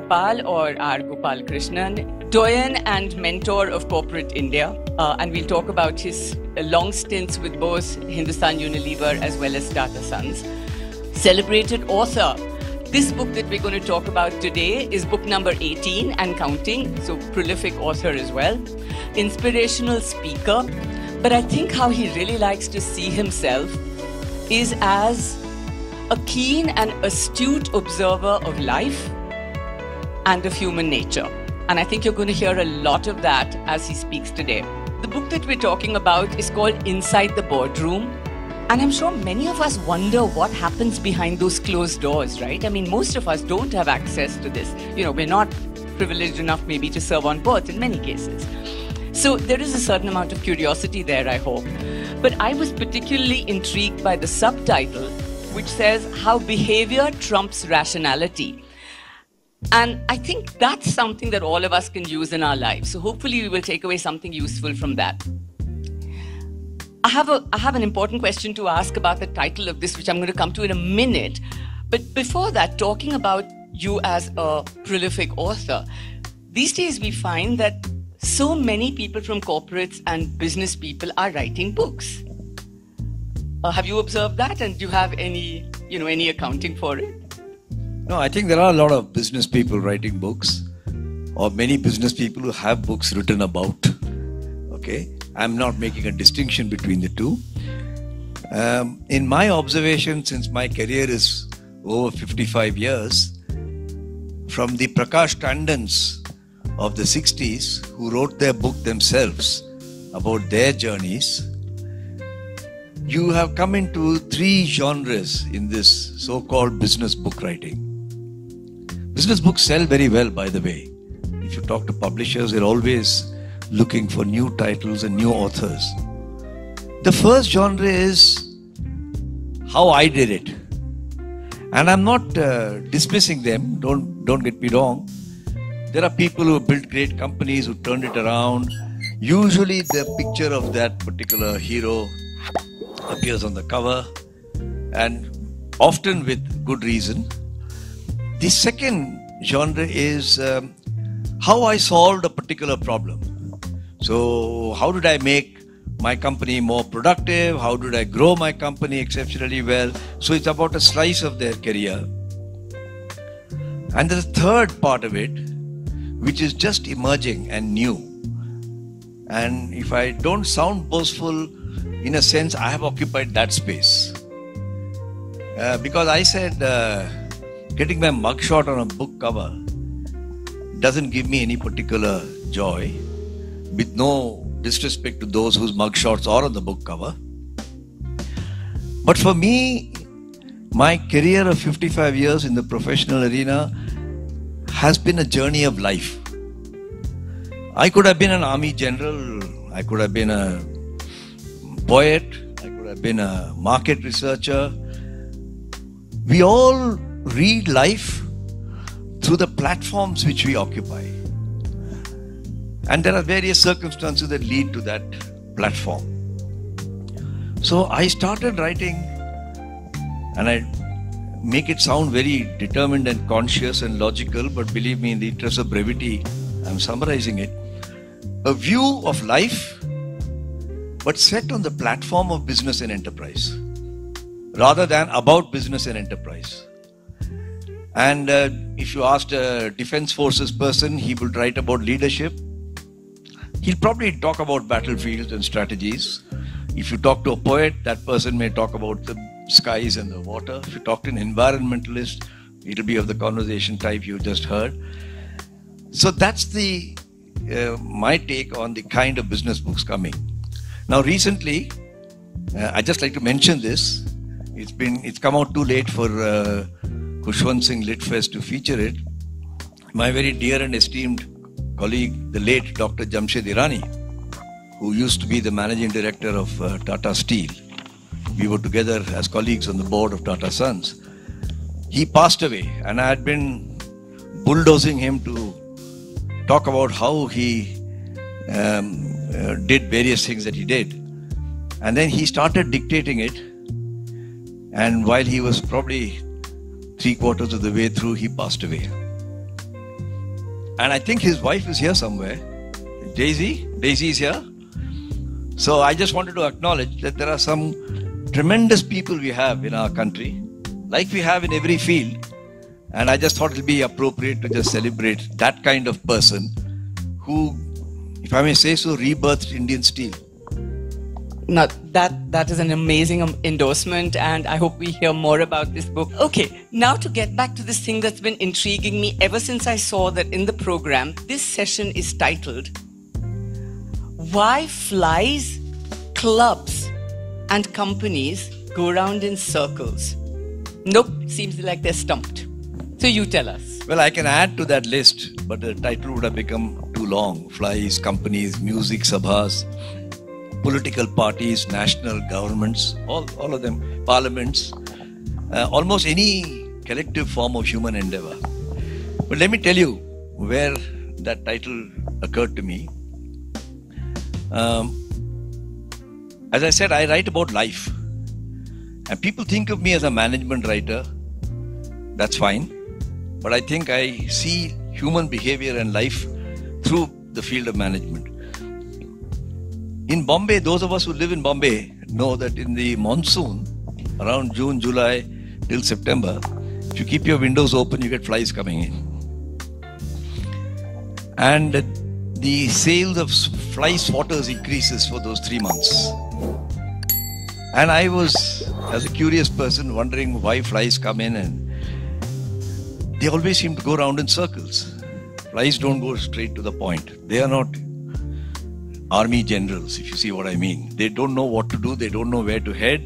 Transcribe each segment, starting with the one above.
Gopal or R. Gopal Krishnan, doyen and mentor of corporate India. And we'll talk about his long stints with both Hindustan Unilever as well as Tata Sons. Celebrated author. This book that we're going to talk about today is book number 18 and counting, so prolific author as well. Inspirational speaker. But I think how he really likes to see himself is as a keen and astute observer of life and of human nature. And I think you're going to hear a lot of that as he speaks today. The book that we're talking about is called Inside the Boardroom. And I'm sure many of us wonder what happens behind those closed doors, right? I mean, most of us don't have access to this. You know, we're not privileged enough maybe to serve on boards in many cases. So there is a certain amount of curiosity there, I hope. But I was particularly intrigued by the subtitle, which says how behavior trumps rationality. And I think that's something that all of us can use in our lives. So hopefully we will take away something useful from that. I have an important question to ask about the title of this, which I'm going to come to in a minute. But before that, talking about you as a prolific author, these days we find that so many people from corporates and business people are writing books. Have you observed that? And do you have any accounting for it? No, I think there are a lot of business people writing books, or many business people who have books written about. Okay, I'm not making a distinction between the two. In my observation, since my career is over 55 years, from the Prakash Tandons of the 60s, who wrote their book themselves about their journeys, you have come into three genres in this so-called business book writing. Business books sell very well, by the way. If you talk to publishers, they're always looking for new titles and new authors. The first genre is how I did it. And I'm not dismissing them, don't get me wrong. There are people who built great companies who turned it around. Usually the picture of that particular hero appears on the cover, and often with good reason. The second genre is how I solved a particular problem. So how did I make my company more productive? How did I grow my company exceptionally well? So it's about a slice of their career. And there's a third part of it, which is just emerging and new. And if I don't sound boastful, in a sense, I have occupied that space. Because I said, getting my mugshot on a book cover doesn't give me any particular joy, with no disrespect to those whose mugshots are on the book cover. But for me, my career of 55 years in the professional arena has been a journey of life. I could have been an army general, I could have been a poet, I could have been a market researcher. We all read life through the platforms which we occupy. And there are various circumstances that lead to that platform. So I started writing, and I make it sound very determined and conscious and logical, but believe me, in the interest of brevity, I'm summarizing it. A view of life, but set on the platform of business and enterprise, rather than about business and enterprise. And if you asked a defense forces person, he will write about leadership. He'll probably talk about battlefields and strategies. If you talk to a poet, that person may talk about the skies and the water. If you talk to an environmentalist, it'll be of the conversation type you just heard. So that's the my take on the kind of business books coming. Now recently, I'd just like to mention this. It's come out too late for Khushwant Singh Litfest to feature it. My very dear and esteemed colleague, the late Dr. Jamshed Irani, who used to be the managing director of Tata Steel. We were together as colleagues on the board of Tata Sons. He passed away, and I had been bulldozing him to talk about how he did various things that he did. And then he started dictating it, and while he was probably 3/4 of the way through, he passed away. And I think his wife is here somewhere. Daisy is here. So I just wanted to acknowledge that there are some tremendous people we have in our country, like we have in every field. And I just thought it would be appropriate to just celebrate that kind of person who, if I may say so, rebirthed Indian steel. Now, that is an amazing endorsement, and I hope we hear more about this book. Okay, now to get back to this thing that's been intriguing me ever since I saw that in the program, this session is titled, Why Flies, Clubs and Companies Go Round in Circles. Nope, seems like they're stumped. So you tell us. Well, I can add to that list, but the title would have become too long. Flies, companies, music sabhas, political parties, national governments, all of them, parliaments, almost any collective form of human endeavor. But let me tell you where that title occurred to me. As I said, I write about life. And people think of me as a management writer. That's fine. But I think I see human behavior and life through the field of management. In Bombay, those of us who live in Bombay know that in the monsoon, around June, July till September, if you keep your windows open, you get flies coming in. And the sales of fly swatters increases for those 3 months. And I was, as a curious person, wondering why flies come in, and they always seem to go around in circles. Flies don't go straight to the point. They are not army generals, if you see what I mean. They don't know what to do. They don't know where to head.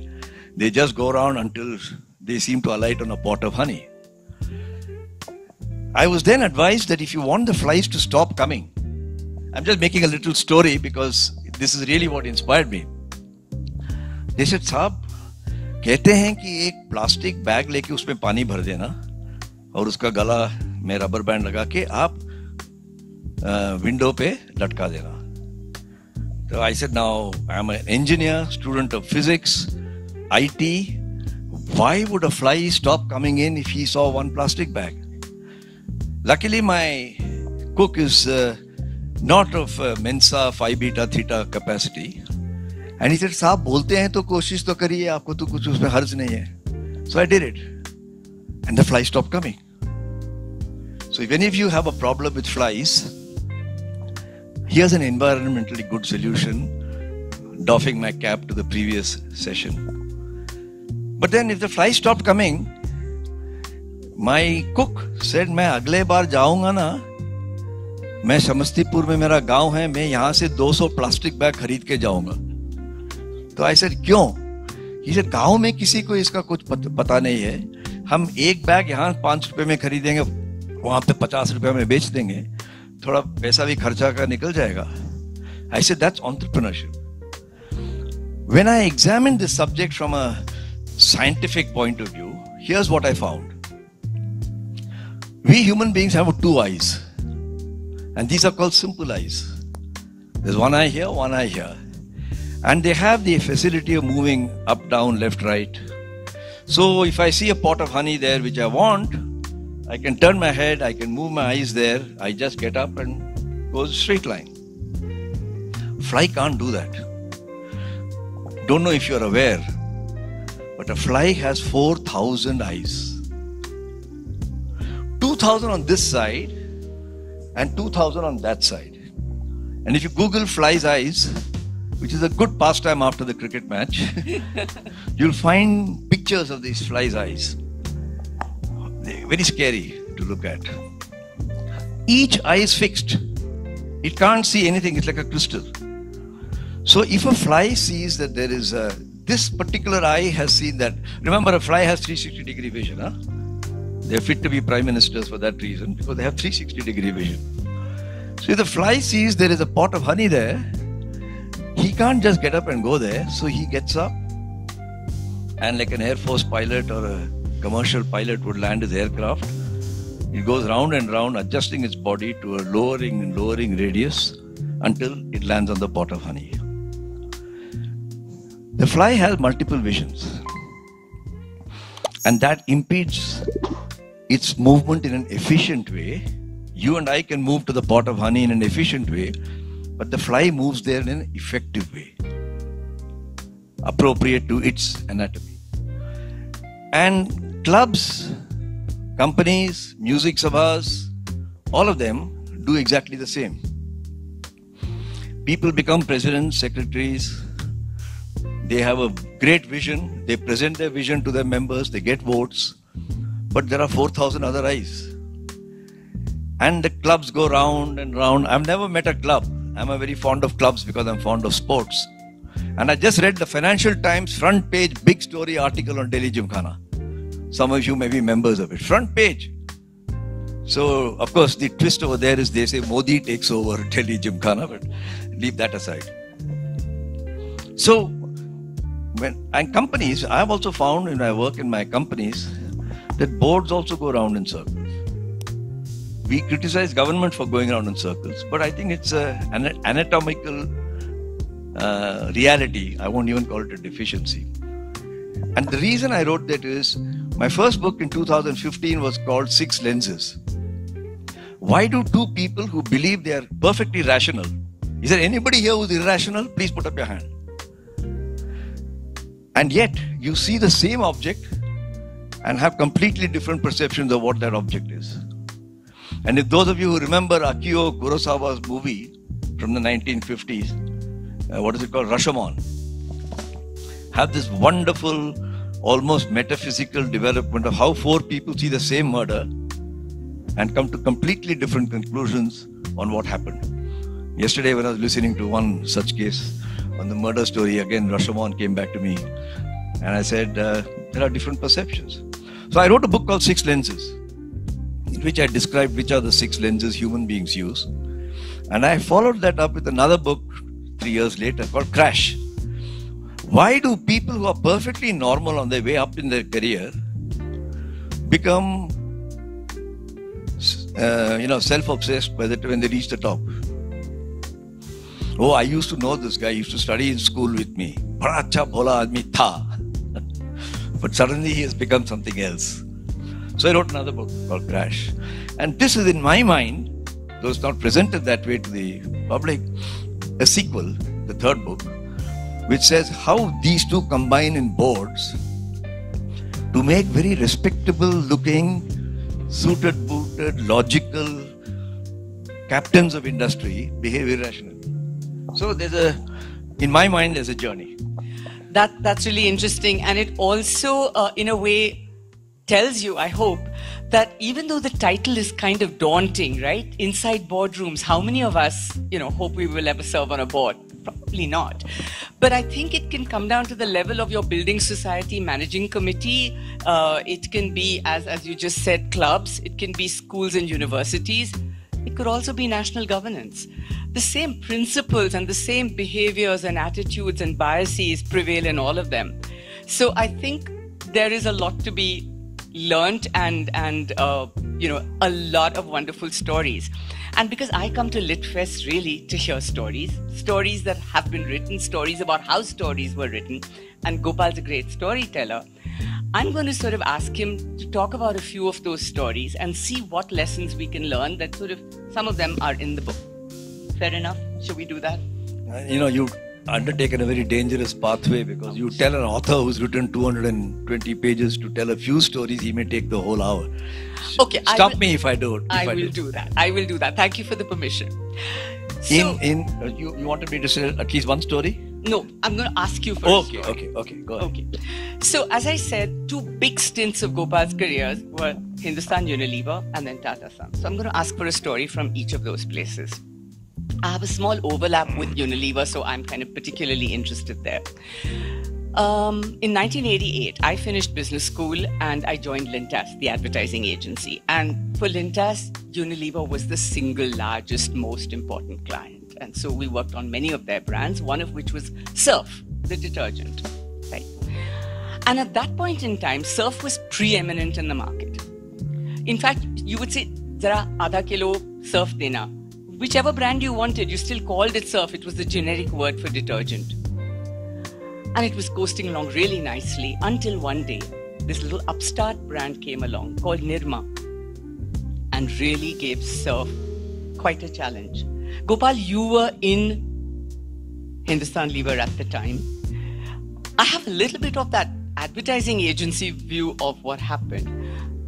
They just go around until they seem to alight on a pot of honey. I was then advised that if you want the flies to stop coming, I'm just making a little story because this is really what inspired me. They said, साहब, कहते हैं कि एक plastic bag लेके उसमें पानी भर देना और उसका गला में रबर बैंड लगा के आप विंडो पे लटका देना. So I said, now I'm an engineer, student of physics, IT. Why would a fly stop coming in if he saw one plastic bag? Luckily, my cook is not of Mensa Phi Beta Theta capacity. And he said, साहब बोलते हैं तो कोशिश तो करिए, आपको तो कुछ उसमें हर्ज नहीं है. So I did it. And the flies stopped coming. So if any of you have a problem with flies, here's an environmentally good solution, doffing my cap to the previous session. But then if the flies stopped coming, my cook said, मैं अगले बार जाऊंगा ना, मैं समस्तीपुर में मेरा गांव है, मैं यहाँ से 200 प्लास्टिक बैग खरीद के जाऊंगा. तो I said, क्यों? He said, गांव में किसी को इसका कुछ पता नहीं है. हम एक बैग यहाँ 5 रुपए में खरीदेंगे, वहां पे 50 रुपए में बेच देंगे, थोड़ा पैसा भी खर्चा का निकल जाएगा. I said, that's entrepreneurship. When I examined this subject from a scientific point of view, here's what I found. We human beings have 2 eyes, and these are called simple eyes. There's one eye here, one eye here. And they have the facility of moving up, down, left, right. So if I see a pot of honey there which I want, I can turn my head, I can move my eyes there, I just get up and go a straight line. Fly can't do that. Don't know if you're aware, but a fly has 4,000 eyes. 2,000 on this side and 2,000 on that side. And if you Google fly's eyes, which is a good pastime after the cricket match, you'll find pictures of these fly's eyes. They're very scary to look at. Each eye is fixed. It can't see anything. It's like a crystal. So if a fly sees that there is this particular eye has seen that. Remember, a fly has 360-degree vision. Huh? They're fit to be prime ministers for that reason, because they have 360-degree vision. So if the fly sees there is a pot of honey there, he can't just get up and go there. So he gets up, and like an Air Force pilot or a commercial pilot would land his aircraft, it goes round and round, adjusting its body to a lowering and lowering radius until it lands on the pot of honey. The fly has multiple visions, and that impedes its movement in an efficient way You and I can move to the pot of honey in an efficient way, but the fly moves there in an effective way, appropriate to its anatomy. And clubs, companies, music sabhas, all of them do exactly the same. People become presidents, secretaries. They have a great vision. They present their vision to their members. They get votes. But there are 4,000 other eyes. And the clubs go round and round. I've never met a club. I'm very fond of clubs because I'm fond of sports. And I just read the Financial Times front page big story article on Delhi Gymkhana. Some of you may be members of it. Front page. So, of course, the twist over there is they say Modi takes over Delhi Gymkhana, but leave that aside. So, and companies, I've also found when I work in my companies that boards also go around in circles. We criticize government for going around in circles, but I think it's an anatomical reality. I won't even call it a deficiency. And the reason I wrote that is, my first book in 2015 was called Six Lenses. Why do two people who believe they are perfectly rational, is there anybody here who's irrational? Please put up your hand. And yet, you see the same object and have completely different perceptions of what that object is. And if those of you who remember Akio Kurosawa's movie from the 1950s, what is it called? Rashomon, have this wonderful, almost metaphysical development of how four people see the same murder and come to completely different conclusions on what happened. Yesterday, when I was listening to one such case on the murder story, again, Rashomon came back to me. And I said, there are different perceptions. So I wrote a book called Six Lenses, in which I described which are the six lenses human beings use. And I followed that up with another book 3 years later called Crash. Why do people who are perfectly normal on their way up in their career become self-obsessed when they reach the top? Oh, I used to know this guy. He used to study in school with me. Bada acha bhola aadmi tha. But suddenly he has become something else. So I wrote another book called Crash. And this is, in my mind, though it's not presented that way to the public, a sequel, the third book, which says how these two combine in boards to make very respectable looking, suited, booted, logical captains of industry behave irrationally. So in my mind, there's a journey. That's really interesting. And it also, in a way, tells you, I hope, that even though the title is kind of daunting, right? Inside boardrooms, how many of us, hope we will ever serve on a board? Probably not. But I think it can come down to the level of your building society managing committee. It can be, as you just said, clubs. It can be schools and universities. It could also be national governance. The same principles and the same behaviors and attitudes and biases prevail in all of them. So I think there is a lot to be learned and a lot of wonderful stories. And because I come to LitFest really to hear stories that have been written, stories about how stories were written, and Gopal's a great storyteller, I'm going to sort of ask him to talk about a few of those stories and see what lessons we can learn that sort of, some of them are in the book. Fair enough? Should we do that? You've undertaken a very dangerous pathway because you tell an author who's written 220 pages to tell a few stories, he may take the whole hour. Okay. Stop me if I don't. I will do that. Thank you for the permission. So, you wanted me to say at least one story? No, I'm going to ask you first. Okay, go ahead. Okay. So, as I said, two big stints of Gopal's careers were Hindustan Unilever and then Tata Sons. So, I'm going to ask for a story from each of those places. I have a small overlap with Unilever, so I'm kind of particularly interested there. In 1988, I finished business school and I joined Lintas, the advertising agency. And for Lintas, Unilever was the single largest, most important client. And so we worked on many of their brands, one of which was Surf, the detergent. Right? And at that point in time, Surf was preeminent in the market. In fact, you would say, Zara adha kilo Surf dena. Whichever brand you wanted, you still called it Surf. It was the generic word for detergent. And it was coasting along really nicely until one day, this little upstart brand came along called Nirma. And and really gave Surf quite a challenge. Gopal, you were in Hindustan Lever at the time. I have a little bit of that advertising agency view of what happened,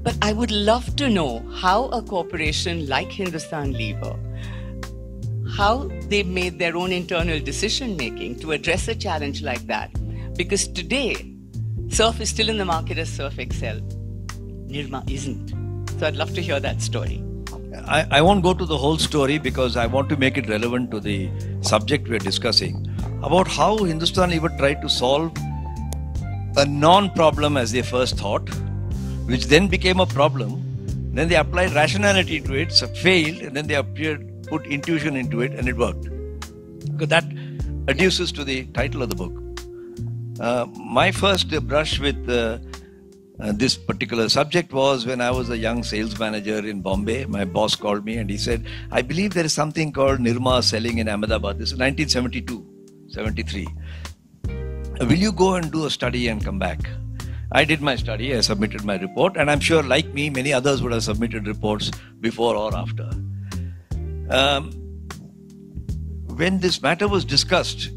but I would love to know how a corporation like Hindustan Lever, how they made their own internal decision making to address a challenge like that. Because today, Surf is still in the market as Surf Excel. Nirma isn't. So I'd love to hear that story. I won't go to the whole story because I want to make it relevant to the subject we're discussing about how Hindustan Lever tried to solve a non-problem as they first thought, which then became a problem. Then they applied rationality to it, so failed, and then they put intuition into it, and it worked. Because that adduces to the title of the book. My first brush with this particular subject was when I was a young sales manager in Bombay. My boss called me and he said, I believe there is something called Nirma selling in Ahmedabad. This is 1972, 73. Will you go and do a study and come back? I did my study, I submitted my report, and I'm sure like me, many others would have submitted reports before or after. When this matter was discussed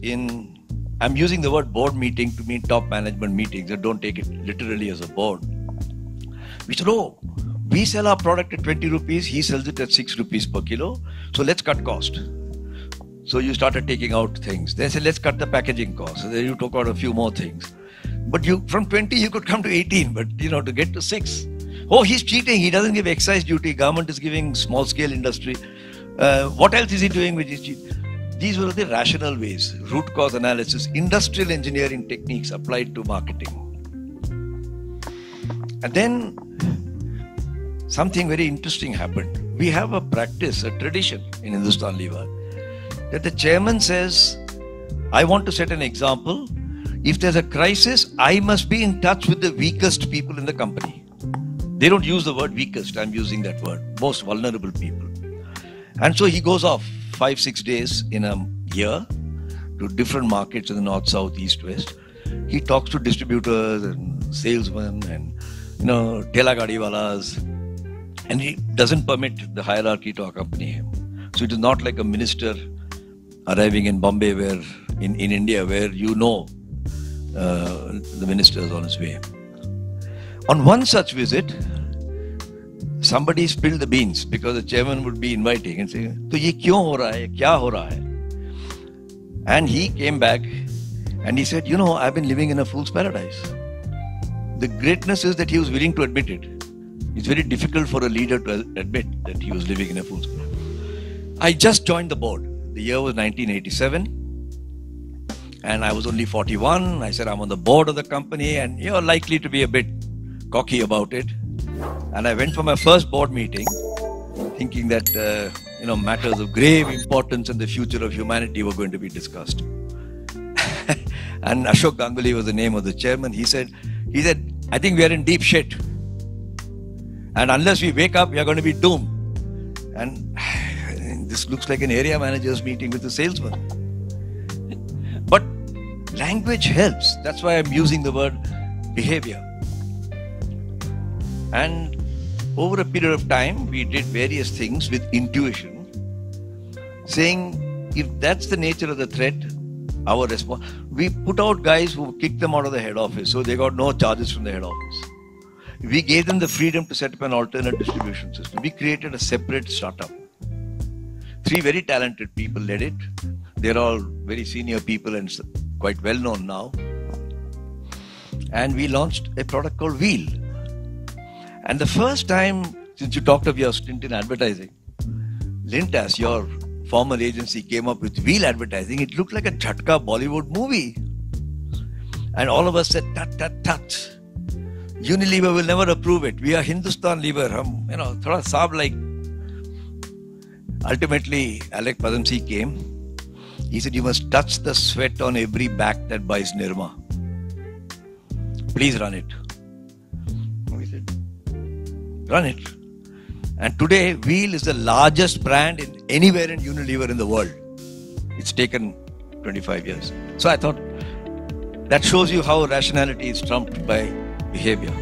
I'm using the word board meeting to mean top management meetings, and don't take it literally as a board. We said, we sell our product at 20 rupees, he sells it at 6 rupees per kilo, so let's cut cost. So you started taking out things. They said, let's cut the packaging cost. So then you took out a few more things. But from 20 you could come to 18, but to get to 6. He's cheating, he doesn't give excise duty, government is giving small scale industry. What else is he doing which is cheap? These were the rational ways, root cause analysis, industrial engineering techniques applied to marketing. And then something very interesting happened. We have a practice, a tradition in Hindustan Lever, that the chairman says, I want to set an example. If there's a crisis, I must be in touch with the weakest people in the company. They don't use the word weakest, I'm using that word, most vulnerable people. And so he goes off 5-6 days in a year to different markets in the north, south, east, west. He talks to distributors and salesmen and tela gadiwalas, and he doesn't permit the hierarchy to accompany him. So it is not like a minister arriving in Bombay, where in India, where the minister is on his way. On one such visit, somebody spilled the beans because the chairman would be inviting and saying, "To ye kyun ho raha hai? Kya ho raha hai?" And he came back and he said, I've been living in a fool's paradise. The greatness is that he was willing to admit it. It's very difficult for a leader to admit that he was living in a fool's paradise. I just joined the board. The year was 1987. And I was only 41. I said, I'm on the board of the company and you're likely to be a bit cocky about it. And I went for my first board meeting thinking that, matters of grave importance and the future of humanity were going to be discussed. And Ashok Ganguly was the name of the chairman. He said, I think we are in deep shit. And unless we wake up, we are going to be doomed. And this looks like an area manager's meeting with a salesman. But language helps. That's why I'm using the word behavior. And over a period of time, we did various things with intuition, saying if that's the nature of the threat, our response. We put out guys who kicked them out of the head office, so they got no charges from the head office. We gave them the freedom to set up an alternate distribution system. We created a separate startup. 3 very talented people led it. They're all very senior people and quite well known now. And we launched a product called Wheel. And the first time, since you talked of your stint in advertising, Lintas, your former agency, came up with Wheel advertising. It looked like a Jhatka Bollywood movie. And all of us said, tut. Unilever will never approve it. We are Hindustan Lever. Thoda saab like. Ultimately, Alec Padamsee came. He said, you must touch the sweat on every back that buys Nirma. Please run it. We said, run it. And today, Wheel is the largest brand anywhere in Unilever in the world. It's taken 25 years. So I thought, that shows you how rationality is trumped by behavior.